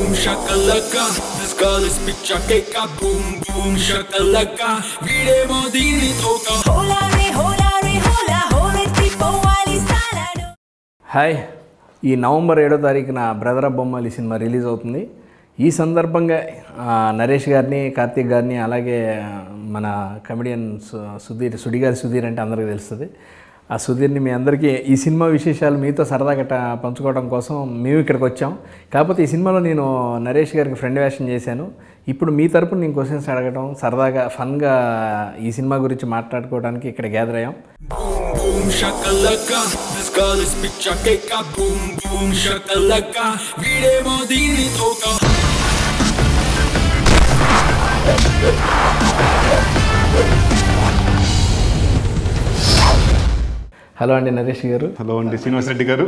boom shakalaka. This girl is picture cake. Boom boom shakalaka. Vide modini toka. Hola re hola hola tipowali salado. Hi, ఈ November 7వ తారీఖున brother of బొమ్మాలి cinema release అవుతుంది. ఈ సందర్భంగా నరేష్ గారిని, కార్తీక్ గారిని, అలాగే మన కమెడియన్ సుడిగారి సుధీర్ అంటే అందరికీ తెలుస్తుంది. ఆ సుధీర్ని మీ అందరికీ ఈ సినిమా విశేషాలు మీతో సరదాగా పంచుకోవడం కోసం మేము ఇక్కడికి వచ్చాం. కాకపోతే ఈ సినిమాలో నేను నరేష్ గారికి ఫ్రెండ్ వేషన్ చేశాను. ఇప్పుడు మీ తరపున నేను క్వశ్చన్స్ అడగడం, సరదాగా ఫన్గా ఈ సినిమా గురించి మాట్లాడుకోవడానికి ఇక్కడ గ్యాదర్ అయ్యాం. Boom shakalaka, this girl is picture cake. Boom boom shakalaka, vide modini toka. Hello అండి నరేష్ గారు. హలో అండి శ్రీనివాస్ రెడ్డి గారు.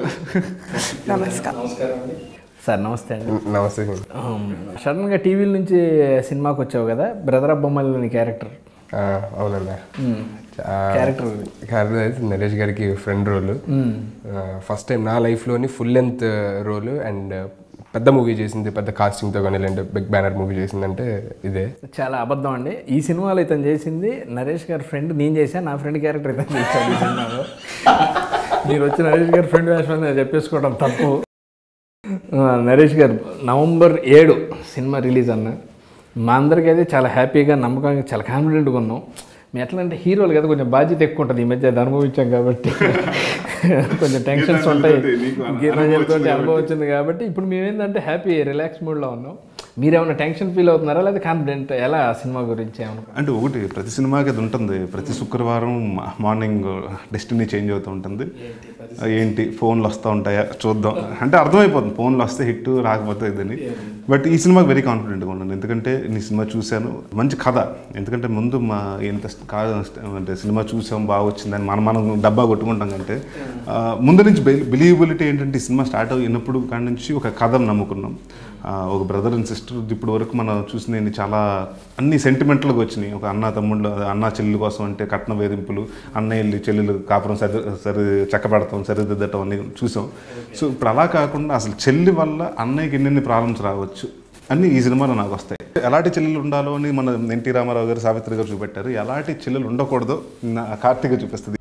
నమస్కారం అండి సార్. నమస్తే అండి. నమస్తే. సడన్గా టీవీల నుంచి సినిమాకి వచ్చావు కదా, బ్రదర్ ఆఫ్ బొమ్మలి క్యారెక్టర్. అవునండి. క్యారెక్టర్ అయితే నరేష్ గారికి ఫ్రెండ్ రోల్. ఫస్ట్ టైం నా లైఫ్లోని ఫుల్ లెంత్ రోల్ అండ్ పెద్ద మూవీ చేసింది, పెద్ద కాస్టింగ్తో కానీ లేదంటే బిగ్ బ్యానర్ మూవీ చేసిందంటే ఇదే. చాలా అబద్ధం అండి. ఈ సినిమాలో ఇతను చేసింది నరేష్ గారి ఫ్రెండ్, నేను చేశాను. నా ఫ్రెండ్ క్యారెక్టర్ ఇతను చేశాను ఈ సినిమాలో. మీరు వచ్చి నరేష్ గారి ఫ్రెండ్ వేషం చెప్పేసుకోవడం తప్పు. నరేష్ గారు నవంబర్ 7 సినిమా రిలీజ్ అన్న. మా అందరికీ అయితే చాలా హ్యాపీగా, నమ్మకంగా, చాలా కాన్ఫిడెంట్గా ఉన్నాం. మేము ఎట్లా అంటే హీరోలు కదా, కొంచెం బాధ్యత ఎక్కువ ఉంటుంది. ఈ మధ్య అది అనుభవించాం కాబట్టి కొంచెం టెన్షన్స్ ఉంటాయి. గీర్ణజలతో అనుభవం వచ్చింది కాబట్టి ఇప్పుడు మేమేంటంటే హ్యాపీ రిలాక్స్ మూడ్లో ఉన్నాం. మీరేమైనా టెన్షన్ ఫీల్ అవుతున్నారా లేదా కాన్ఫిడెంట్? ఎలా సినిమా గురించి ఏమన్నా అంటే ఒకటి ప్రతి సినిమాకి అది ఉంటుంది. ప్రతి శుక్రవారం మార్నింగ్ డెస్టినీ చేంజ్ అవుతూ ఉంటుంది. ఏంటి ఫోన్లు వస్తూ ఉంటాయా చూద్దాం అంటే అర్థమైపోతుంది. ఫోన్లు వస్తే హిట్, రాకపోతే ఇదని. బట్ ఈ సినిమాకి వెరీ కాన్ఫిడెంట్గా ఉన్నాను. ఎందుకంటే నీ సినిమా చూశాను, మంచి కథ. ఎందుకంటే ముందు మా ఎంత అంటే సినిమా చూసాం బాగా వచ్చిందని మనం డబ్బా కొట్టుకుంటాం కంటే ముందు నుంచి బిలీవబిలిటీ ఏంటంటే ఈ సినిమా స్టార్ట్ అయినప్పుడు కాడి నుంచి ఒక కథను నమ్ముకున్నాం. ఒక బ్రదర్ అండ్ సిస్టర్. ఇప్పుడు వరకు మనం చూసిన చాలా అన్ని సెంటిమెంట్లుగా వచ్చినాయి. ఒక అన్న తమ్ముళ్ళు, అన్న చెల్లెల కోసం అంటే కట్న వేధింపులు, అన్నయ్యలు చెల్లెలు కాపురం చక్కబెడతాం, సరిదిద్దటం అన్నీ చూసాం. సో ఇప్పుడు అలా కాకుండా అసలు చెల్లి వల్ల అన్నయ్యకి ఎన్నెన్ని ప్రాబ్లమ్స్ రావచ్చు అన్నీ ఈ సినిమాలో నాకు వస్తాయి. ఎలాంటి చెల్లెలు ఉండాలో అని మన ఎన్టీ రామారావు గారు, సావిత్రి గారు చూపెట్టారు. ఎలాంటి చెల్లెలు ఉండకూడదో కార్తీక్ చూపిస్తుంది.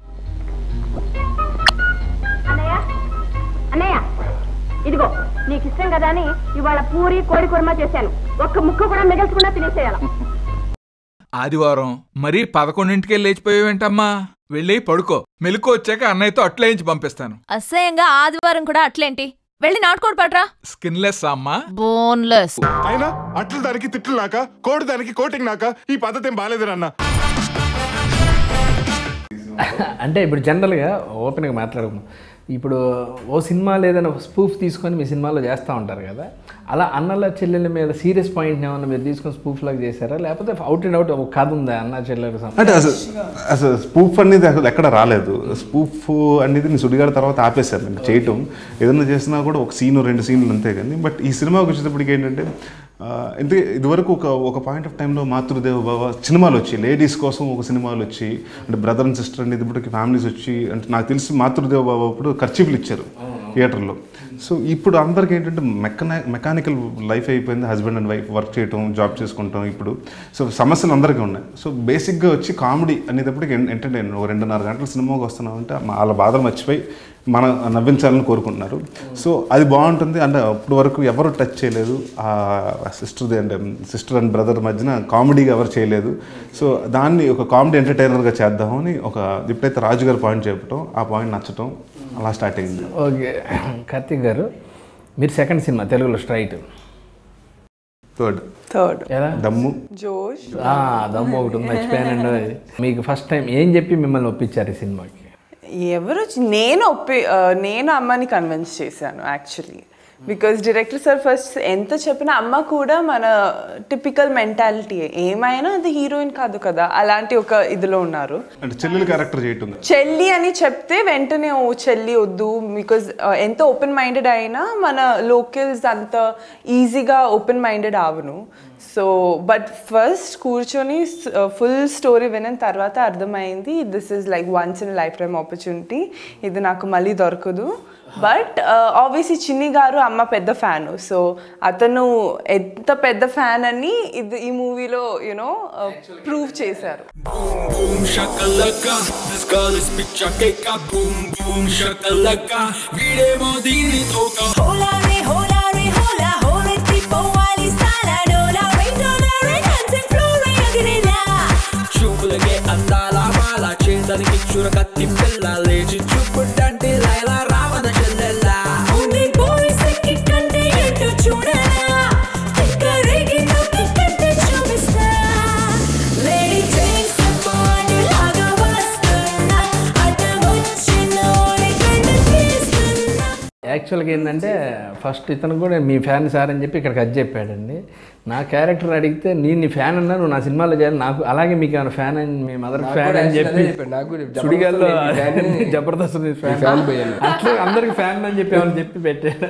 ఇదిగో నీకు ఇష్టం కదా అని ఇవాళ పూరి కోడి కుర్మా చేశాను. ఒక్క ముక్క కూడా మిగల్చకుండా తినేసేయాల. ఆదివారం మరీ 11ంటికే లేచిపోయావేంటమ్మా? వెళ్ళి పడుకో. మెలకు వచ్చాక అన్నయ్యతో అట్లేయించి పంపిస్తాను. అసహ్యంగా ఆదివారం కూడా అట్లేంటి? వెళ్ళి నాటుకోడి పట్రా. స్కిన్లెస్ అమ్మా, బోన్లెస్. అయినా అట్లు దానికి తిట్లు నాక, కోడి దానికి కోటింగ్ నాక, ఈ పద్ధతి ఏం బాగాలేదురన్న. అంటే ఇప్పుడు జనరల్గా ఓపెన్గా మాట్లాడుకున్నాం. ఇప్పుడు ఓ సినిమా లేదని స్పూఫ్ తీసుకొని మీ సినిమాలో చేస్తూ ఉంటారు కదా, అలా అన్నల చెల్లెల మీద సీరియస్ పాయింట్ ఏమన్నా మీరు తీసుకొని స్పూఫ్ లాగా చేశారా, లేకపోతే అవుట్ అండ్ అవుట్ ఒక కథ ఉందా అన్న చెల్లెలకు? అంటే అసలు స్పూఫ్ అనేది అసలు ఎక్కడ రాలేదు. స్పూఫ్ అనేది నేను సుడిగాడి తర్వాత ఆపేశాను నేను చేయటం. ఏదైనా చేసినా కూడా ఒక సీను 2 సీన్లు అంతే. కానీ బట్ ఈ సినిమాకి వచ్చేటప్పటికి ఏంటంటే ఎందుకంటే ఇదివరకు ఒక పాయింట్ ఆఫ్ టైంలో మాతృదేవ బావ సినిమాలు వచ్చి, లేడీస్ కోసం ఒక సినిమాలు వచ్చి, అంటే బ్రదర్ అండ్ సిస్టర్ అనేది ఇప్పటికి ఫ్యామిలీస్ వచ్చి, అంటే నాకు తెలిసి మాతృదేవ బావ అప్పుడు ఖర్చీపులు ఇచ్చారు థియేటర్లో. సో ఇప్పుడు అందరికీ ఏంటంటే మెకానికల్ లైఫ్ అయిపోయింది. హస్బెండ్ అండ్ వైఫ్ వర్క్ చేయటం, జాబ్ చేసుకుంటాం ఇప్పుడు. సో సమస్యలు అందరికీ ఉన్నాయి. సో బేసిక్గా వచ్చి కామెడీ అనేటప్పటికి ఎంటర్టైన్ 2.5 గంటల సినిమాకి వస్తున్నామంటే వాళ్ళ బాధలు మర్చిపోయి మనం నవ్వించాలని కోరుకుంటున్నారు. సో అది బాగుంటుంది. అంటే అప్పటి వరకు ఎవరు టచ్ చేయలేదు. సిస్టర్ అండ్ బ్రదర్ మధ్యన కామెడీగా ఎవరు చేయలేదు. సో దాన్ని ఒక కామెడీ ఎంటర్టైనర్గా చేద్దామని ఎప్పుడైతే రాజు గారు పాయింట్ చెప్పటం, ఆ పాయింట్ నచ్చటం, అలా స్టార్ట్ అయింది. ఓకే కార్తీక్ గారు, మీరు సెకండ్ సినిమా తెలుగులో స్ట్రైట్, థర్డ్ ఎలా దమ్ము జోష్, దమ్ము ఒకటి మర్చిపోయానండి. మీకు ఫస్ట్ టైం ఏం చెప్పి మిమ్మల్ని ఒప్పించారు ఈ సినిమాకి? ఎవరు నేను అమ్మని కన్విన్స్ చేశాను actually. Because director sir first ఎంత చెప్పినా అమ్మ కూడా మన టిపికల్ మెంటాలిటీ, ఏమైనా అది హీరోయిన్ కాదు కదా, అలాంటి ఒక ఇదిలో ఉన్నారు. అంటే చెల్లెలు క్యారెక్టర్ చేయటం, చెల్లి అని చెప్తే వెంటనే ఓ చెల్లి వద్దు. బికాజ్ ఎంత ఓపెన్ మైండెడ్ అయినా మన లోకల్స్ అంత ఈజీగా ఓపెన్ మైండెడ్ అవను. సో బట్ ఫస్ట్ కూర్చొని ఫుల్ స్టోరీ విన్న తర్వాత అర్థమైంది this is like once in life time opportunity, ఇది నాకు మళ్ళీ దొరకదు. బట్ ఆబ్వియస్లీ చిన్ని గారు అమ్మ పెద్ద ఫ్యాన్, సో అతను ఎంత పెద్ద ఫ్యాన్ అని ఈ మూవీలో యూనో ప్రూవ్ చేశారు. Boom shakalaka, this girl is picture cake. Boom boom shakalaka, videmo dini thoka. Hola re hola re hola hola tipo wali sala dola re dancing floor re agirela. Chupulage andala bala chedaniki churakatti pilla leji chupudante laila ravana chellella. Only boys ki kante yentu chudala tikkaregi nokki kante chuvista. Lady takes the body laga vastunna atamuchinori kandu tistunna. యాక్చువల్గా ఏంటంటే first ఇతను కూడా మీ fan sir అని చెప్పి ఇక్కడ cut చెప్పాడండి. నా character అడిగితే నేను నీ ఫ్యాన్ అన్నా నువ్వు నా సినిమాలో చేయాలి, నాకు అలాగే మీకు ఏమైనా ఫ్యాన్ అని మీ మదర్ ఫ్యాన్ అని చెప్పి సుడిగాల్లో జబర్దస్త్ ఫ్యాన్ అట్లా అందరికి ఫ్యాన్ అని చెప్పి ఏమని చెప్పి పెట్టాడు.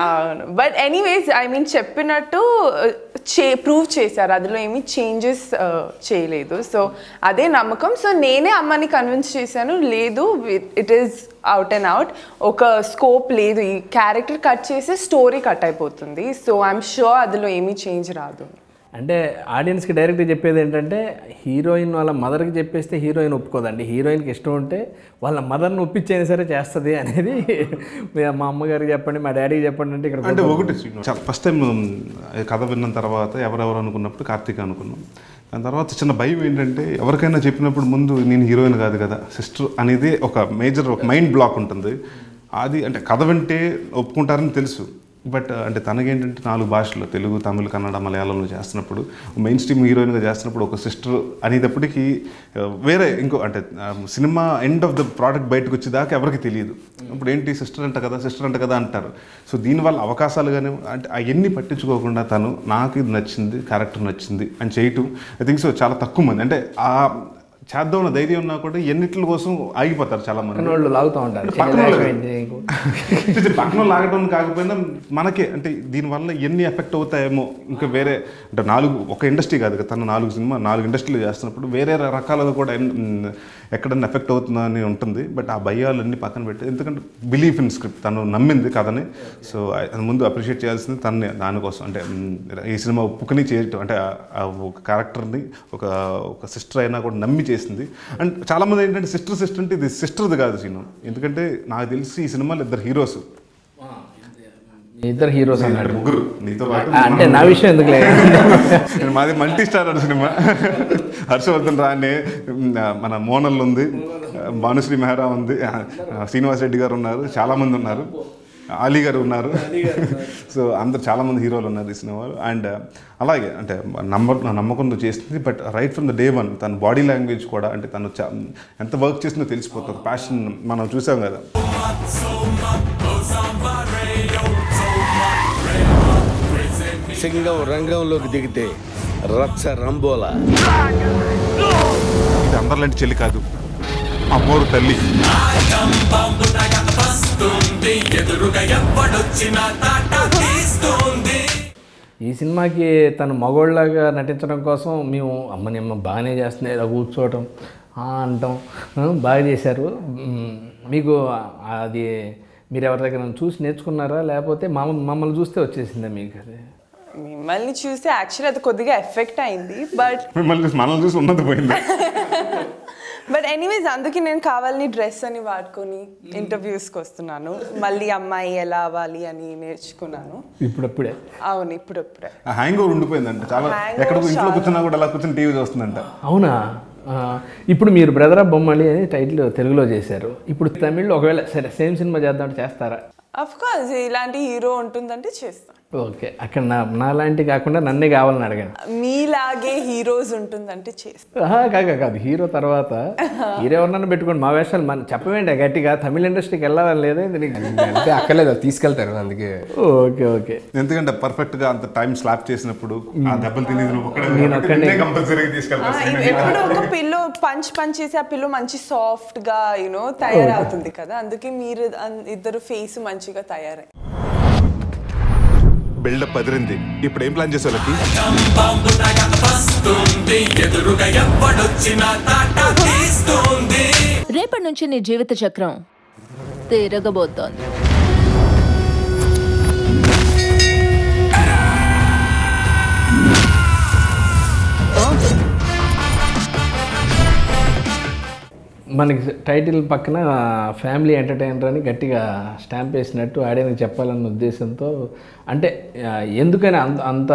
అవును, బట్ ఎనీవేస్ ఐ మీన్ చెప్పినట్టు ప్రూవ్ చేశారు, అందులో ఏమీ చేంజెస్ చేయలేదు. సో అదే నమ్మకం. సో నేనే అమ్మని కన్విన్స్ చేశాను, లేదు it is out and out, ఒక స్కోప్ లేదు, ఈ క్యారెక్టర్ కట్ చేస్తే స్టోరీ కట్ అయిపోతుంది. సో ఐఎమ్ షూర్ అందులో ఏమీ చేంజ్ రాదు. అంటే ఆడియన్స్కి డైరెక్ట్గా చెప్పేది ఏంటంటే హీరోయిన్ వాళ్ళ మదర్కి చెప్పేస్తే హీరోయిన్ ఒప్పుకోదండి, హీరోయిన్కి ఇష్టం ఉంటే వాళ్ళ మదర్ని ఒప్పించైనా సరే చేస్తుంది అనేది మా అమ్మగారికి చెప్పండి, మా డాడీకి చెప్పండి అంటే ఇక్కడ అంటే ఒకటి ఫస్ట్ టైం కథ విన్న తర్వాత ఎవరెవరు అనుకున్నప్పుడు కార్తీక్ అనుకున్నాం. దాని తర్వాత చిన్న భయం ఏంటంటే ఎవరికైనా చెప్పినప్పుడు ముందు నేను హీరోయిన్ కాదు కదా సిస్టర్ అనేది ఒక మేజర్ ఒక మైండ్ బ్లాక్ ఉంటుంది. అది అంటే కథ వింటే ఒప్పుకుంటారని తెలుసు, బట్ అంటే తనకేంటంటే 4 భాషలు తెలుగు, తమిళ, కన్నడ, మలయాళంలో చేస్తున్నప్పుడు మెయిన్ స్ట్రీమ్ హీరోయిన్గా చేస్తున్నప్పుడు ఒక సిస్టర్ అనేటప్పటికీ వేరే ఇంకో అంటే cinema end of the product బయటకు వచ్చేదాకా ఎవరికి తెలియదు. ఇప్పుడు ఏంటి సిస్టర్ అంట కదా అంటారు. సో దీనివల్ల అవకాశాలు కానీ అంటే అవన్నీ పట్టించుకోకుండా తను నాకు ఇది నచ్చింది, క్యారెక్టర్ నచ్చింది అని చేయటం ఐ థింక్ సో చాలా తక్కువ మంది అంటే ఆ చేద్దామన్న ధైర్యం ఉన్నా కూడా ఎన్నిట్ల కోసం ఆగిపోతారు చాలా మంది. వాళ్ళు లాగుతూ ఉంటారు, పక్కన లాగడం కాకపోయినా మనకే అంటే దీనివల్ల ఎన్ని ఎఫెక్ట్ అవుతాయేమో ఇంకా వేరే అంటే ఒక ఇండస్ట్రీ కాదు కదా, తను 4 ఇండస్ట్రీలు చేస్తున్నప్పుడు వేరే రకాలుగా కూడా ఎక్కడన్నా ఎఫెక్ట్ అవుతుందని ఉంటుంది. బట్ ఆ భయాలన్నీ పక్కన పెట్టి ఎందుకంటే బిలీఫ్ ఇన్ స్క్రిప్ట్, తను నమ్మింది కథని. సో ముందు అప్రిషియేట్ చేయాల్సింది తనని దానికోసం అంటే ఈ సినిమా ఒప్పుకుని చేయటం అంటే ఒక క్యారెక్టర్ని ఒక సిస్టర్ అయినా కూడా నమ్మి చేసింది. అండ్ చాలామంది ఏంటంటే సిస్టర్ అంటే ఇది సిస్టర్ది కాదు సీను, ఎందుకంటే నాకు తెలిసి ఈ సినిమాలో 2 హీరోస్ అన్నాడు, ముగ్గురు నీతో పాటు అంటే నా విషయం ఎందుకు లేదు, మాది మల్టీ స్టారర్ సినిమా. హర్షవర్ధన్ రాణే, మన మోనల్ ఉంది, భానుశ్రీ మెహ్రా ఉంది, శ్రీనివాస్ రెడ్డి గారు ఉన్నారు, చాలామంది ఉన్నారు, అలీ గారు ఉన్నారు. సో అందరు చాలామంది హీరోలు ఉన్నారు ఈ సినిమాలో. అండ్ అలాగే అంటే నమ్మకంతో చేస్తుంది. But right from the day 1 తన బాడీ లాంగ్వేజ్ కూడా అంటే తను ఎంత వర్క్ చేసిందో తెలిసిపోతుంది. ప్యాషన్ మనం చూసాం కదా. సింగం రంగంలోకి దిగితే రచ్చ రంబోలా. ఇది అందరిలాంటి చెల్లి కాదు, అమ్మోరు తల్లి. ఈ సినిమాకి తను మగోళ్ళలాగా నటించడం కోసం మేము అమ్మని బాగానే చేస్తున్నాయి ఇలా కూర్చోవటం అంటాం బాగా చేశారు. మీకు అది మీరు ఎవరి దగ్గర చూసి నేర్చుకున్నారా లేకపోతే మమ్మల్ని చూస్తే వచ్చేసిందా మీకు? అది మిమ్మల్ని చూస్తే యాక్చువల్లీ అది కొద్దిగా ఎఫెక్ట్ అయింది, బట్ మనల్ని చూసి ఉన్నది పోయింది. బట్ ఎనీవేస్ అందుకే నేను కావాలని డ్రెస్ అని వాడుకొని ఇంటర్వ్యూస్కి వస్తున్నాను. మళ్ళీ అమ్మాయి ఎలా అవ్వాలి అని నేర్చుకున్నాను ఇప్పుడప్పుడే. అవును, ఇప్పుడప్పుడే. హ్యాంగ్ ఓవర్ ఉండిపోయిందంట చాలా. ఎక్కడ ఇంట్లో కూర్చున్నా కూడా అలా కూర్చొని టీవీ చూస్తుందంట. అవునా? ఇప్పుడు మీరు బ్రదర్ ఆఫ్ బొమ్మాలి అని టైటిల్ తెలుగులో చేశారు, ఇప్పుడు తమిళ్లో ఒకవేళ సరే సేమ్ సినిమా చేద్దామంటే చేస్తారా? అఫ్ కోర్స్, ఇలాంటి హీరో ఉంటుందంటే చేస్తాను. ఓకే, అక్కడ నాలాంటి కాకుండా నన్నే కావాలని అడగండి. మీలాగే హీరోస్ ఉంటుందంటే చేస్తాను. కాదు, హీరో తర్వాత హీరో ఎవరినన్నా పెట్టుకోండి, మా వేషాలు మనం చెప్పవేంటి గట్టిగా తమిళ ఇండస్ట్రీకి వెళ్ళాలని లేదా? అంటే అక్కర్లేదు, తీసుకెళ్తారు అందుకే. ఓకే. ఎందుకంటే పర్ఫెక్ట్ గా అంత టైం స్లాప్ చేసినప్పుడు ఆ దెబ్బలు తినేది కంపల్సరీగా తీసుకెళ్తారు. ఎప్పుడు ఒక పిల్లో పంచ్ చేసి ఆ పిల్లో మంచి సాఫ్ట్ గా యూనో తయారవుతుంది కదా, అందుకే మీరు ఇద్దరు ఫేస్ మంచిగా తయారై. బిల్డప్ అదిరింది. ఇప్పుడు ఏం ప్లాన్ చేసే వాళ్ళకి? రేపటి నుంచి నీ జీవిత చక్రం తిరగబోతోంది. మనకి టైటిల్ పక్కన ఫ్యామిలీ ఎంటర్టైనర్ అని గట్టిగా స్టాంప్ వేసినట్టు ఆడియన్కి చెప్పాలన్న ఉద్దేశంతో, అంటే ఎందుకని అంత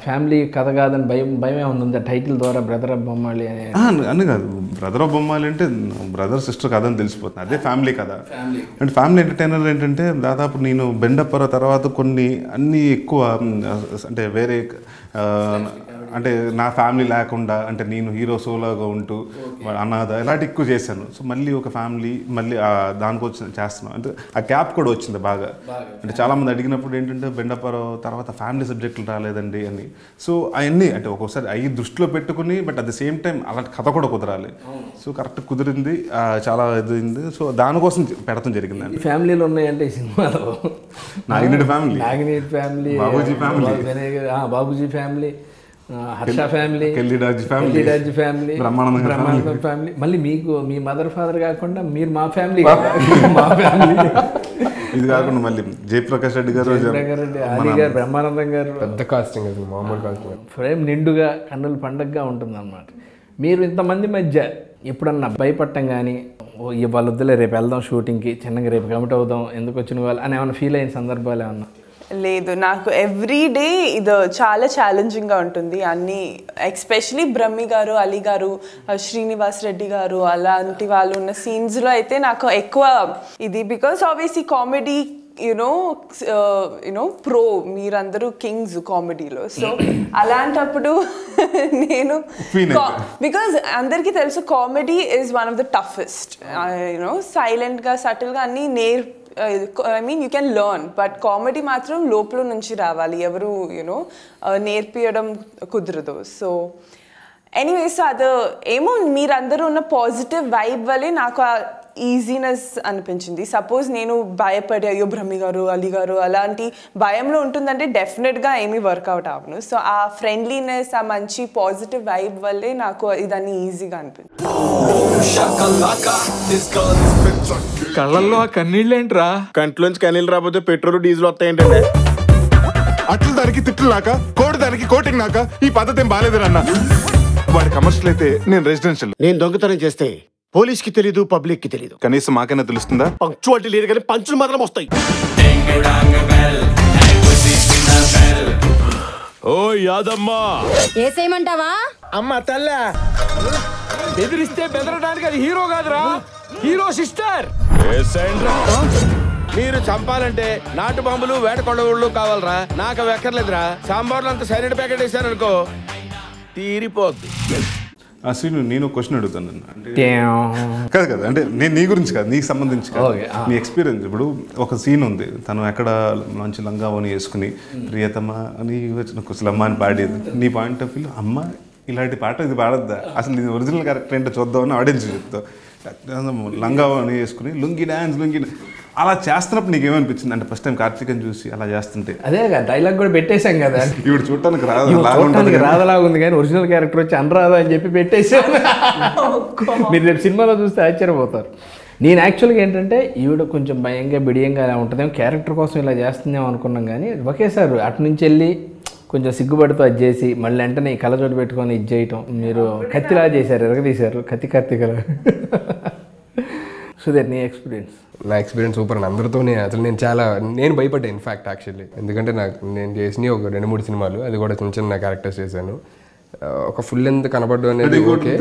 ఫ్యామిలీ కథ కాదని భయం ఏమైనా ఉందా టైటిల్ ద్వారా బ్రదర్ ఆఫ్ బొమ్మాలి అని కాదు, బ్రదర్ ఆఫ్ బొమ్మాలి అంటే బ్రదర్ సిస్టర్ కథ అని తెలిసిపోతుంది, అదే ఫ్యామిలీ కథ. అంటే ఫ్యామిలీ ఎంటర్టైనర్ ఏంటంటే దాదాపు నేను బెండప్పర తర్వాత కొన్ని అన్నీ ఎక్కువ అంటే వేరే అంటే నా ఫ్యామిలీ లేకుండా, అంటే నేను హీరో సోలోగా ఉంటూ అనాథ ఇలాంటి ఎక్కువ చేశాను. సో మళ్ళీ ఒక ఫ్యామిలీ మళ్ళీ దానికి వచ్చి చేస్తున్నాను, అంటే ఆ గ్యాప్ కూడా వచ్చింది బాగా. అంటే చాలామంది అడిగినప్పుడు ఏంటంటే బెండపర తర్వాత ఫ్యామిలీ సబ్జెక్టులు రాలేదండి అని. సో అవన్నీ అంటే ఒక్కొక్కసారి అవి దృష్టిలో పెట్టుకుని, but at the same time అలాంటి కథ కూడా కుదరాలి. సో కరెక్ట్ కుదిరింది, చాలా ఇదింది. సో దానికోసం పెడతాం జరిగిందండి. ఫ్యామిలీలు ఉన్నాయంటే ఈ సినిమాలో Nagineti family, Babuji family, Babuji family, Harsha family, Kelliraju family, Brahmanandam family, మళ్ళీ మీకు మీ మదర్ ఫాదర్ కాకుండా మీరు మా ఫ్యామిలీ, మా ఫ్యామిలీ. ఇది కాకుండా మళ్ళీ జయప్రకాష్ రెడ్డి గారు, ఆది గారు, బ్రహ్మానందం గారు, పెద్ద కాస్టింగ్ అది, మామూలు కాస్టింగ్. ఫ్రేమ్ నిండుగా కన్నులు పండగగా ఉంటుంది అన్నమాట. మీరు ఇంతమంది మధ్య ఎప్పుడన్నా భయపడటం కానీ, ఇవాళ వద్దులే రేపు వెళ్దాం షూటింగ్కి, చిన్నగా రేపు కమిట్ అవుదాం, ఎందుకు వచ్చిన వాళ్ళు అని ఏమైనా ఫీల్ అయిన సందర్భాలు ఏమన్నా? లేదు, నాకు ఎవ్రీ డే ఇది చాలా ఛాలెంజింగ్గా ఉంటుంది అన్నీ. ఎస్పెషలీ బ్రహ్మి గారు, అలీ గారు, శ్రీనివాస్ రెడ్డి గారు అలాంటి వాళ్ళు ఉన్న సీన్స్లో అయితే నాకు ఎక్కువ ఇది, because obviously comedy you know pro, మీరందరూ కింగ్స్ కామెడీలో. సో అలాంటప్పుడు నేను బికాజ్ అందరికీ తెలుసు comedy is one of the toughest, సైలెంట్గా సటిల్గా అన్నీ I mean you can learn, but comedy మాత్రం లోపల నుంచి రావాలి, ఎవరు నేర్పియడం కుదరదు. సో ఎనీవేస్ అది ఏమో మీరందరూ ఉన్న పాజిటివ్ వైబ్ వల్లే నాకు ఆ ఈజీనెస్ అనిపించింది. సపోజ్ నేను భయపడి అయ్యో బ్రహ్మి గారు, అలీ గారు అలాంటి భయంలో ఉంటుందంటే డెఫినెట్గా ఏమీ వర్కౌట్ అవ్వను. సో ఆ ఫ్రెండ్లీనెస్, ఆ మంచి పాజిటివ్ వైబ్ వల్లే నాకు ఇదన్నీ ఈజీగా అనిపించింది. కళ్ళల్లో ఆ కన్నీళ్ళేంట్రా? కంట్లోంచి కన్నీళ్ళు రాకపోతే పెట్రోల్ డీజిల్ వస్తాయంటే అట్లు దానికి తిట్లు నాక, కోడి దానికి కోటింగ్ నాక, ఈ పద్ధతి ఏం బాగాలేదు అన్న. వాడి కమర్షియల్ అయితే నేను రెసిడెన్షియల్. నేను దొంగతనం చేస్తే పోలీస్ కి తెలీదు, పబ్లిక్ కి తెలీదు, కనీసం మాకైనా తెలుస్తుందా? పంక్చువాలిటీ లేదు కానీ పంచులు మాత్రం వస్తాయి. ఓ యాదమ్మా, ఏసేయమంటావా? అమ్మ తల్ల బెదిరిస్తే బెదరడానికి అది హీరో కాదురా, హీరో సిస్టర్. మీరు చంపాలంటే నాటు బాంబులు, వేట కొండవుళ్ళు కావాలరా, నాకు అవి ఎక్కర్లేదురా. సాంబార్లో అంత సైలెంట్ ప్యాకెట్ వేసారనుకో తీరిపోద్ది. అసలు నేను క్వశ్చన్ అడుగుతాను, కాదు కదా, అంటే నేను నీ గురించి కాదు, నీకు సంబంధించి కాదు, నీ ఎక్స్పీరియన్స్. ఇప్పుడు ఒక సీన్ ఉంది, తను ఎక్కడ మంచి లంగావని వేసుకుని ప్రియతమ అని వచ్చిన కుశలమ్మ అని పాడేది. నీ పాయింట్ ఆఫ్ వ్యూ అమ్మ ఇలాంటి పాట ఇది పాడద్దా, అసలు ఇది ఒరిజినల్ క్యారెక్టర్ ఏంటో చూద్దామని ఆడియన్స్ చెప్తావు. లంగావని వేసుకుని లుంగి డ్యాన్స్ అలా చేస్తున్నప్పుడు నీకేమనిపించింది? అంటే ఫస్ట్ టైం కార్తీకని చూసి అలా చేస్తుంటే అదే డైలాగ్ కూడా పెట్టేశాం కదా, ఇప్పుడు చూడటానికి రాదలాగుంది కానీ ఒరిజినల్ క్యారెక్టర్ వచ్చి అనరాదా అని చెప్పి పెట్టేసాం. మీరు రేపు సినిమాలో చూస్తే ఆశ్చర్యపోతారు. నేను యాక్చువల్గా ఏంటంటే ఈవిడ కొంచెం భయంగా బిడియంగా అలా ఉంటుందేమో, క్యారెక్టర్ కోసం ఇలా చేస్తుందేమో అనుకున్నాం. కానీ ఒకేసారి అటు నుంచి వెళ్ళి కొంచెం సిగ్గుపడుతూ అది చేసి మళ్ళీ వెంటనే కళ్ళజోడు పెట్టుకొని ఇది చేయటం, మీరు కత్తిలా చేశారు, ఎరగదీశారు, కత్తికల. సో దట్ నీ ఎక్స్పీరియన్స్? నా ఎక్స్పీరియన్స్ సూపర్ అండి. అందరితోనే అసలు నేను భయపడ్డా ఇన్ఫ్యాక్ట్ యాక్చువల్లీ, ఎందుకంటే నేను చేసిన ఒక 2-3 సినిమాలు, అది కూడా చిన్న చిన్న క్యారెక్టర్స్ చేశాను. ఒక ఫుల్ లెంత్ కనబడ్డం అనేది ఓకే.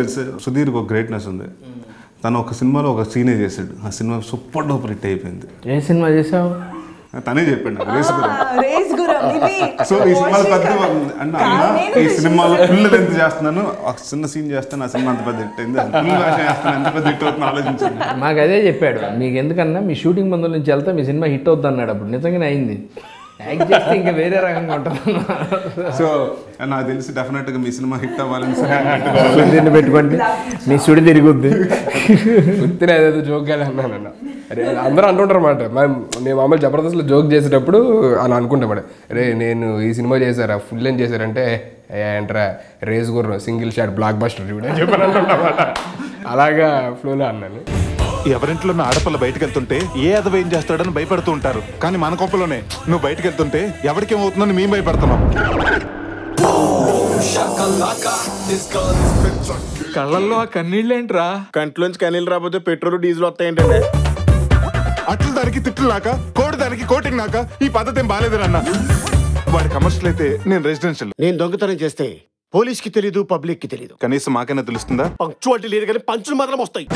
సుధీర్ ఒక గ్రేట్నెస్ ఉంది, తను ఒక సినిమాలో ఒక సీనే చేశాడు, ఆ సినిమా సూపర్ డూపర్ హిట్ అయిపోయింది. ఏ సినిమా చేసావు? తనే చెప్పాడు, సో ఈ సినిమాలో పెద్ద అన్న ఈ సినిమాలో ఫుల్ లెంత్ చేస్తున్నాను, ఒక చిన్న సీన్ చేస్తాను, ఆ సినిమా అంత పెద్ద హిట్ అయింది, ఫుల్ వేషం చేస్తాను, ఎంత పెద్ద హిట్ అవుతుంది ఆలోచించండి. మాకు అదే చెప్పాడు, మీకు ఎందుకన్నా మీ షూటింగ్ మందుల నుంచి వెళ్తే మీ సినిమా హిట్ అవుద్ది అన్నాడు. అప్పుడు నిజంగానే అయింది, యాక్ట్ చేస్తే ఇంకా వేరే రకంగా ఉంటుంది. సో నాకు తెలిసి డెఫినెట్గా మీ సినిమా హిట్ అవ్వాలని పెట్టుకోండి, మీ సుడి తిరుగుద్ది. గుర్తునే అదేదో జోక్ అన్నానన్న. అరే అందరూ అంటుంటారు అన్నమాట, మేము మామూలు జబర్దస్త్లో జోక్ చేసేటప్పుడు అలా అనుకుంటాం, అరే నేను ఈ సినిమా చేశారా, ఫుల్ లెంత్ చేశారంటే ఏంట్రా రేస్ గుర్రం సింగిల్ షాట్ బ్లాక్ బస్టర్ చూడ చెప్పని అంటుంటామాట. అలాగా ఫ్లోలో అన్నాను. ఎవరింట్లో ఆడపిల్ల బయటకు వెళ్తుంటే ఏ అదవ ఏం చేస్తాడని భయపడుతూ ఉంటారు, కానీ మన కొంపలోనే నువ్వు బయటకు వెళ్తుంటే ఎవరికేమవుతుందని మేము భయపడుతున్నాం. కళ్ళల్లో ఆ కన్నీళ్ళేంట్రా? కంట్లోంచి కనీళ్ళు రాకపోతే పెట్రోల్ డీజిల్ వస్తాయేంటండి? అట్లు దానికి తిట్లు నాక కోడి దానికి కోటింగ్ నాక ఈ పద్ధతి ఏం బాగాలేదురన్న. వాడి కమర్షియల్ అయితే నేను రెసిడెన్షియల్. నేను దొంగతనం చేస్తే పోలీస్ కి తెలీదు, పబ్లిక్ కి తెలీదు. కనీసం మాకైనా తెలుస్తుందా? పంక్చువాలిటీ లేదు కానీ పంచులు మాత్రం వస్తాయి.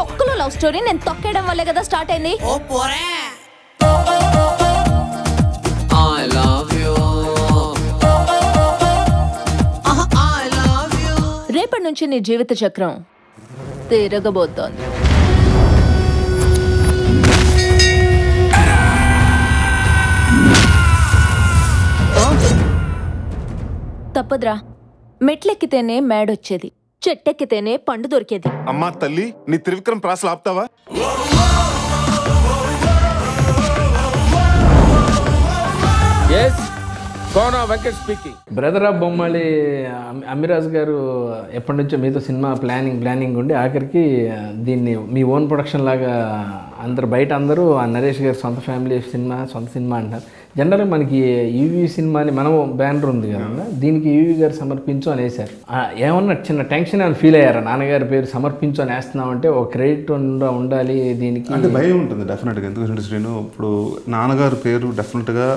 తొక్కలో లవ్ స్టోరీ నేను తొక్కేయడం వల్లే కదా స్టార్ట్ అయింది. రేపటి నుంచి నీ జీవిత చక్రం తిరగబోతోంది. తప్పదురా, మెట్లెక్కితేనే మేడొచ్చేది, చెట్టెక్కితేనే పండు దొరికేది. అమ్మా తల్లి, నీ త్రివిక్రమ్ ప్రాసలు ఆపుతావా? బ్రదర్ ఆఫ్ బొమ్మాళి అమ్మిరాజు గారు ఎప్పటి నుంచో మీతో సినిమా ప్లానింగ్ ఉండి ఆఖరికి దీన్ని మీ ఓన్ ప్రొడక్షన్ లాగా అందరు బయట అందరూ ఆ నరేష్ గారు సొంత సినిమా అంటారు. జనరల్గా మనకి యూవీ సినిమాని మనం బ్యానర్ ఉంది కదా, దీనికి యూవీ గారు సమర్పించు అని వేశారు. ఏమన్నా చిన్న టెన్షన్ అని ఫీల్ అయ్యారా? నాన్నగారి పేరు సమర్పించు అని వేస్తున్నామంటే ఒక క్రెడిట్ ఉండాలి దీనికి అంటే భయం ఉంటుంది డెఫినెట్గా. ఎందుకంటే శ్రీను, ఇప్పుడు నాన్నగారి పేరు డెఫినెట్గా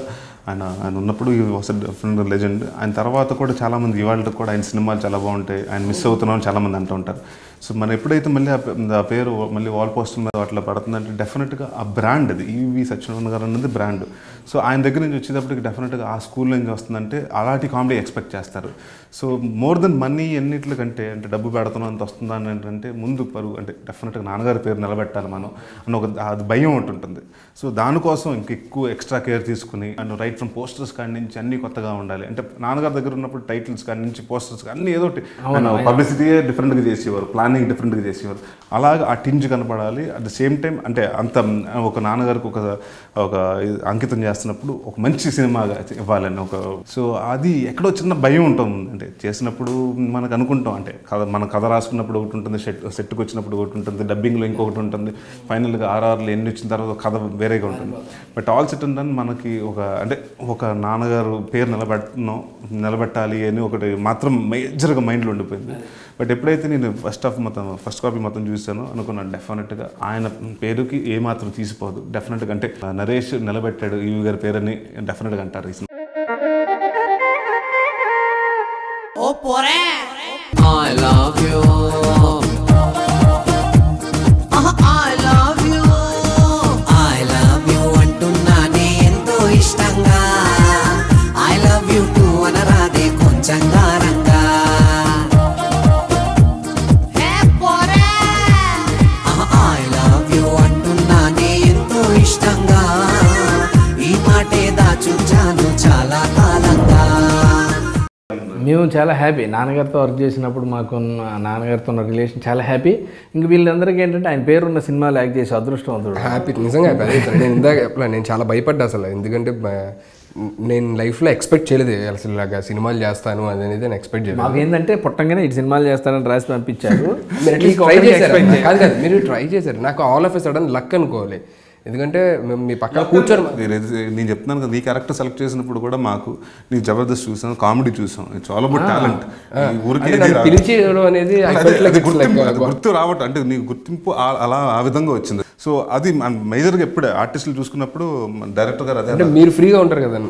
ఆయన ఉన్నప్పుడు ఈ వాస్ డెఫినెట్ లెజెండ్. ఆయన తర్వాత కూడా చాలామంది ఇవాళకి కూడా ఆయన సినిమాలు చాలా బాగుంటాయి, ఆయన మిస్ అవుతున్నామని చాలామంది అంటూ ఉంటారు. సో మనం ఎప్పుడైతే మళ్ళీ ఆ పేరు మళ్ళీ వాల్ పోస్టర్ మీద అట్లా పడుతుందంటే డెఫినెట్గా ఆ బ్రాండ్, అది ఈవి సత్యనారాయణ గారు అన్నది బ్రాండ్. సో ఆయన దగ్గర నుంచి వచ్చేటప్పటికి డెఫినెట్గా ఆ స్కూల్ నుంచి వస్తుందంటే అలాంటి కామెడీ ఎక్స్పెక్ట్ చేస్తారు. సో మోర్ దెన్ మనీ ఎన్నిట్లకంటే అంటే డబ్బు పెడుతున్నాం అంత వస్తుందా అని ఏంటంటే ముందు పరుగు అంటే డెఫినెట్గా నాన్నగారి పేరు నిలబెట్టాలి మనం అన్న ఒక అది భయం ఒకటి ఉంటుంది. సో దానికోసం ఇంకెక్కువ ఎక్స్ట్రా కేర్ తీసుకుని అండ్ రైట్ ఫ్రమ్ పోస్టర్స్ కాడి నుంచి అన్నీ కొత్తగా ఉండాలి. అంటే నాన్నగారి దగ్గర ఉన్నప్పుడు టైటిల్స్ కాడి నుంచి పోస్టర్స్ అన్నీ ఏదో ఒకటి పబ్లిసిటీయే డిఫరెంట్గా చేసేవారు, ప్లానింగ్ డిఫరెంట్గా చేసేవారు. అలాగే ఆ టింజ్ కనపడాలి. అట్ ద సేమ్ టైం అంటే అంత ఒక నాన్నగారికి ఒక అంకితం చేస్తున్నప్పుడు ఒక మంచి సినిమాగా ఇవ్వాలని సో అది ఎక్కడో చిన్న భయం ఉంటుంది. అంటే చేసినప్పుడు మనకు అనుకుంటాం, అంటే మన కథ రాసుకున్నప్పుడు ఒకటి ఉంటుంది, సెట్కి వచ్చినప్పుడు ఒకటి ఉంటుంది, డబ్బింగ్లో ఇంకొకటి ఉంటుంది, ఫైనల్గా ఆర్ఆర్లు ఎన్ని వచ్చిన తర్వాత కథ వేరేగా ఉంటుంది. బట్ ఆల్ సెట్ అండ్ మనకి ఒక నాన్నగారు పేరు నిలబెట్టాలి అని ఒకటి మాత్రం మేజర్గా మైండ్లో ఉండిపోయింది. బట్ ఎప్పుడైతే నేను ఫస్ట్ కాపీ మొత్తం చూసానో అనుకున్నాను డెఫినెట్గా ఆయన పేరుకి ఏమాత్రం తీసిపోదు. డెఫినెట్గా అంటే నరేష్ నిలబెట్టాడు ఈవి గారి పేరుని డెఫినెట్గా అంటారు. I love you. I love you. I love you అంటున్నానే ఎంతో ఇష్టంగా. I love you too అనరాదే కొంచెం గారంగా. I love you అంటున్నానే ఎంతో ఇష్టంగా. ఈ మాటే దాచుంచాను చాలా కాలంగా. మేము చాలా హ్యాపీ నాన్నగారితో వర్క్ చేసినప్పుడు. మాకు నాన్నగారితో ఉన్న రిలేషన్ చాలా హ్యాపీ. ఇంక వీళ్ళందరికీ ఏంటంటే ఆయన పేరున్న సినిమాలు యాక్ట్ చేసి అదృష్టవంతుడు. హ్యాపీ, నిజంగా హ్యాపీ. నేను ఇందాక నేను చాలా భయపడ్డా అసలు, ఎందుకంటే నేను లైఫ్లో ఎక్స్పెక్ట్ చేయలేదు అసలు ఇలాగా సినిమాలు చేస్తాను అనేది. నేను ఎక్స్పెక్ట్ చేయలేదు. మాకు ఏంటంటే పుట్టంగానే ఇటు సినిమాలు చేస్తానని రాసి పంపించారు. ట్రై చేశారు కాదు మీరు ట్రై చేశారు. నాకు all of a sudden luck అనుకోవాలి, ఎందుకంటే మీ పక్కన కూర్చొని నేను చెప్తున్నాను కదా, నీ క్యారెక్టర్ సెలెక్ట్ చేసినప్పుడు కూడా మాకు నీ జబర్దస్త్ చూసాం, కామెడీ చూసాం, ఇట్స్ ఆల్ అబౌట్ టాలెంట్. గుర్తు రావటం అంటే నీ గుర్తింపు అలా ఆ విధంగా వచ్చింది. సో అది మేజర్గా ఎప్పుడే ఆర్టిస్టులు చూసుకున్నప్పుడు డైరెక్టర్ గారు అదే అంటే మీరు ఫ్రీగా ఉంటారు కదండి,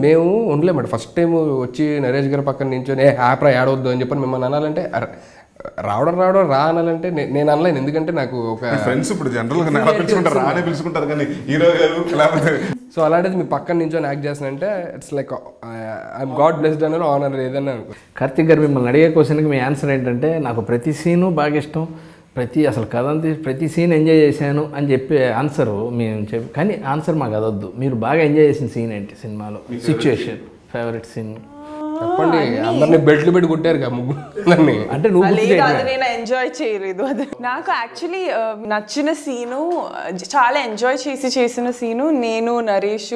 మేము ఉండలేమాట. ఫస్ట్ టైం వచ్చి నరేష్ గారి పక్కన నించొని హ్యాపీ ఆడవద్దు అని చెప్పని మిమ్మల్ని అనాలంటే రావడం రా అనాలంటే నేను అనలేను, ఎందుకంటే నాకు ఒక ఫ్రెండ్స్ ఇప్పుడు జనరల్గా పిలుచుకుంటారు, రానే పిలుచుకుంటారు కానీ హీరో గారు. సో అలాంటిది మీ పక్కన నుంచి యాక్ట్ చేస్తానంటే it's like I'm God blessed అని ఆనర్ ఏదన్నా అనుకో. కార్తిక్ గారు మిమ్మల్ని అడిగే క్వశ్చన్కి మీ ఆన్సర్ ఏంటంటే నాకు ప్రతి సీను బాగా ఇష్టం, అసలు కథ అంతా ప్రతి సీన్ ఎంజాయ్ చేశాను అని చెప్పే ఆన్సరు మేము కానీ ఆన్సర్ మాకు అదొద్దు. మీరు బాగా ఎంజాయ్ చేసిన సీన్ ఏంటి సినిమాలో? సిచ్యుయేషన్, ఫేవరెట్ సీన్ చెప్పండి. అందరినీ బెల్ట్లు పెట్టి కొట్టారు ముగ్గురు అంటే నేను ఎంజాయ్ చేయలేదు. అది నాకు యాక్చువల్లీ నచ్చిన సీను, చాలా ఎంజాయ్ చేసిన సీను, నేను నరేష్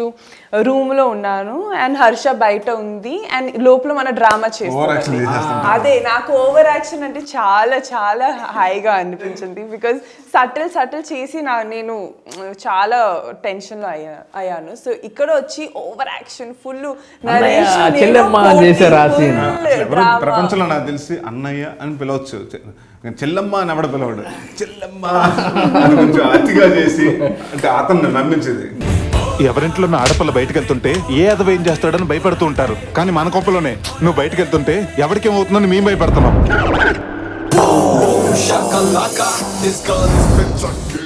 రూమ్లో ఉన్నాను అండ్ హర్ష బయట ఉంది అండ్ లోపల మన డ్రామా చేస్తాం. అదే నాకు ఓవర్ యాక్షన్ అంటే చాలా చాలా హాయిగా అనిపించింది. బికాజ్ సటిల్ చేసి నేను చాలా టెన్షన్లో అయ్యాను. సో ఇక్కడ వచ్చి ఓవర్ యాక్షన్ ఫుల్ ప్రపంచంలో నాకు తెలిసి అన్నయ్య అని పిలవచ్చు, చెల్లమ్మ అని ఎవడ పిలవడు, చెల్లమ్మ అని కొంచెం అతిగా చేసి అంటే అతన్ని నమ్మించేది. ఎవరింట్లో నా ఆడపిల్ల బయటకు వెళ్తుంటే ఏ అదవ ఏం చేస్తాడని భయపడుతూ ఉంటారు, కానీ మన కొంపలోనే నువ్వు బయటకు వెళ్తుంటే ఎవరికేమవుతుందని మేము భయపడుతున్నాం.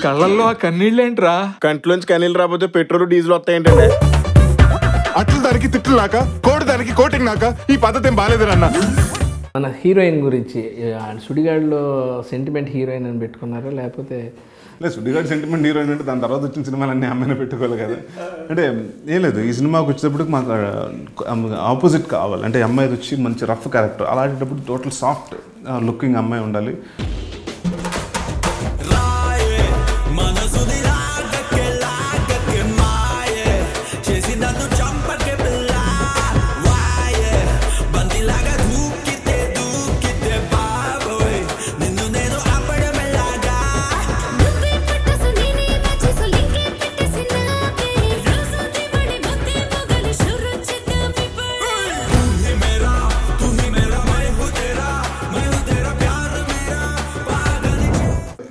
కళ్ళల్లో ఆ కన్నీళ్ళేంట్రా? కంట్లోంచి కన్నీళ్ళు రాకపోతే పెట్రోల్ డీజిల్ వస్తాయేంటండి? అట్లు దానికి తిట్లు నాక, కోడి దానికి కోటింగ్ నాక, ఈ పద్ధతి ఏం బాగాలేదురన్న. మన హీరోయిన్ గురించి సుడిగాడులో సెంటిమెంట్ హీరోయిన్ అని పెట్టుకున్నారా లేకపోతే? లేదు, సుడిగాడు సెంటిమెంట్ హీరోయిన్ అంటే దాని తర్వాత వచ్చిన సినిమాలు అన్నీ అమ్మాయిని పెట్టుకోవాలి కదా. అంటే ఏం లేదు, ఈ సినిమాకి వచ్చేటప్పటికి మాకు ఆపోజిట్ కావాలి. అంటే అమ్మాయి వచ్చి మంచి రఫ్ క్యారెక్టర్, అలాంటప్పుడు టోటల్ సాఫ్ట్ లుకింగ్ అమ్మాయి ఉండాలి.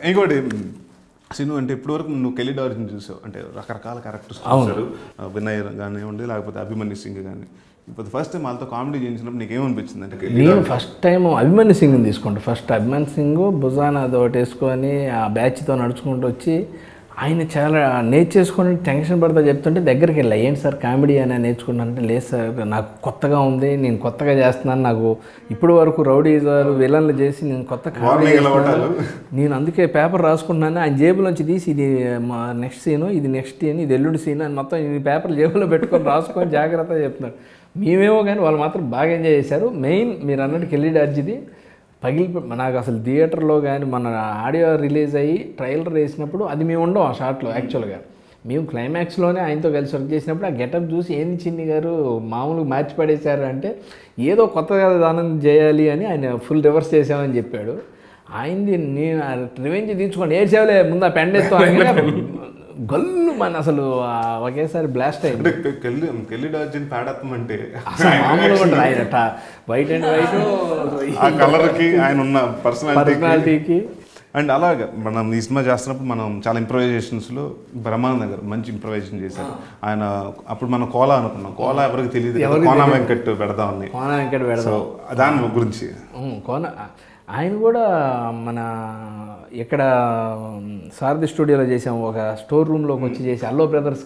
ఇంకోటి సిను అంటే ఇప్పటివరకు నువ్వు కెల్లీ డార్జిన్ చూసావు, అంటే రకరకాల క్యారెక్టర్స్ చూసారు, వినయ్ కానివ్వండి లేకపోతే అభిమన్యు సింగ్ కానీ. ఇప్పుడు ఫస్ట్ టైం వాళ్ళతో కామెడీ చేయించినప్పుడు నీకేమనిపించింది? అంటే నేను ఫస్ట్ టైం అభిమన్యు సింగ్ని తీసుకుంటా. ఫస్ట్ అభిమన్యు సింగ్ భుజాన అది ఒకటి వేసుకొని ఆ బ్యాచ్తో నడుచుకుంటూ వచ్చి ఆయన చాలా నేర్చేసుకొని టెన్షన్ పడతా చెప్తుంటే దగ్గరికి వెళ్ళా, ఏంటి సార్ కామెడీ అని నేర్చుకున్నానంటే, లేదు సార్ నాకు కొత్తగా ఉంది, నేను కొత్తగా చేస్తున్నాను, నాకు ఇప్పటి వరకు రౌడీజారు విలన్లు చేసి నేను కొత్త కామెడీ చేస్తున్నాను, నేను అందుకే పేపర్ రాసుకుంటున్నాను. ఆయన జేబులోంచి తీసి ఇది మా నెక్స్ట్ సీను, ఇది నెక్స్ట్ సీన్, ఇది ఎల్లుండి సీన్ అని మొత్తం ఈ పేపర్లు జేబులో పెట్టుకొని రాసుకొని జాగ్రత్తగా చెప్తున్నారు. మేమేమో కానీ వాళ్ళు మాత్రం బాగా ఎంజాయ్ చేశారు. మెయిన్ మీరు అన్నట్టు కెల్లీ డార్జిది నాకు అసలు థియేటర్లో కానీ మన ఆడియో రిలీజ్ అయ్యి ట్రైలర్ వేసినప్పుడు అది మేము ఉండం ఆ షాట్లో. యాక్చువల్గా మేము క్లైమాక్స్లోనే ఆయనతో కలిసి వర్క్ చేసినప్పుడు ఆ గెటప్ చూసి ఏంది చిన్ని గారు మామూలుగా మ్యాచ్ పడేశారు అంటే, ఏదో కొత్తగా దానం చేయాలి అని ఆయన ఫుల్ రివర్స్ చేసామని చెప్పాడు. ఆయనది నేను రివెంజ్ తీర్చుకోండి ఏడ్చేవలే ముందు ఆ పెండేస్తో గల్లు మన అసలు ఒకేసారి బ్లాస్ట్ అయింది. కెల్లీ డార్జిన్ పాడత్వం అంటే మామూలుగా ఉంటుంది. ఆయన వైట్ అండ్ వైట్ ఆ కలర్కి ఆయన ఉన్న పర్సనాలిటీకి. అండ్ అలాగే మనం ఈ సినిమా చేస్తున్నప్పుడు మనం చాలా ఇంప్రవైజేషన్స్లో బ్రహ్మానందం గారు మంచి ఇంప్రవైజేషన్ చేశారు. ఆయన అప్పుడు మనం కోలా అనుకున్నాం, కోలా ఎవరికి తెలియదు, కోనా వెంకట్ పెడదామని. కోనా వెంకట్ పెడదాం దాని గురించి కోన ఆయన కూడా మన ఇక్కడ సారథి స్టూడియోలో చేసాము, ఒక స్టోర్ రూమ్లోకి వచ్చి చేసి అల్లో బ్రదర్స్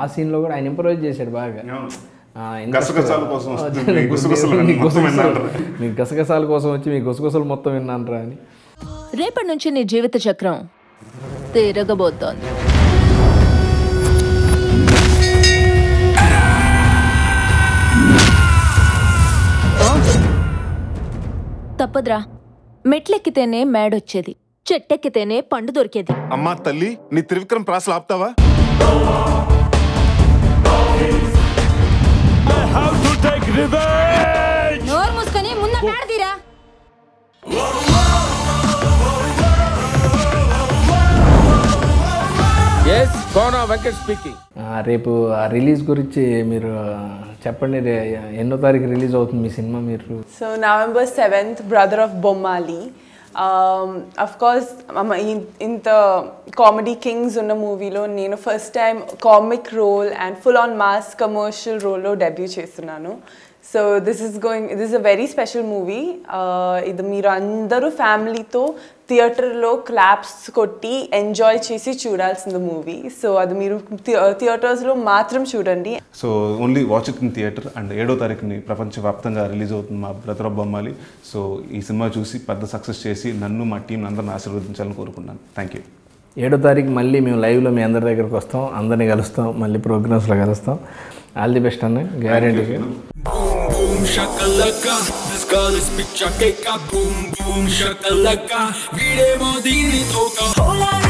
ఆ సీన్లో కూడా ఆయన ఇంప్రవైజ్ చేశాడు బాగా. మీ గసగసాల కోసం వచ్చి మీ గుసగుసలు మొత్తం విన్నాను అని. రేపటి నుంచి నీ జీవిత చక్రం తిరగబోతోంది. తప్పదురా, మెట్లెక్కితేనే మేడొచ్చేది, చెట్టెక్కితేనే పండు దొరికేది. అమ్మా తల్లి, నీ త్రివిక్రమ్ ప్రాసలు ఆపుతావా? నోరు మూసుకొని ముందు మేడదీరా. రేపు ఆ రిలీజ్ గురించి మీరు చెప్పండి. ఎన్నో తారీఖు రిలీజ్ అవుతుంది మీ సినిమా? మీరు so November 7th brother of Bommali. Of course ఇంత కామెడీ కింగ్స్ ఉన్న మూవీలో నేను first time comic role and full on mass commercial రోల్లో డెబ్యూ చేస్తున్నాను. So this is a very special movie. ఇది మీరు అందరూ ఫ్యామిలీతో థియేటర్లో క్లాప్స్ కొట్టి ఎంజాయ్ చేసి చూడాల్సిన మూవీ. సో అది మీరు థియేటర్స్లో మాత్రం చూడండి. So only watch it in theatre. And 7వ తారీఖుని ప్రపంచవ్యాప్తంగా రిలీజ్ అవుతుంది మా బ్రదర్ ఆఫ్ బొమ్మాలి. సో ఈ సినిమా చూసి పెద్ద సక్సెస్ చేసి నన్ను మా టీం అందరిని ఆశీర్వదించాలని కోరుకున్నాను. Thank you. 7వ తారీఖు మళ్ళీ మేము లైవ్లో మీ అందరి దగ్గరకు వస్తాం, అందరినీ కలుస్తాం, మళ్ళీ ప్రోగ్రామ్స్లో కలుస్తాం. ఆల్ ది బెస్ట్ అన్న, guarantee. Boom shakalaka, this girl is picture cake. Boom boom shakalaka, veede modini thoka.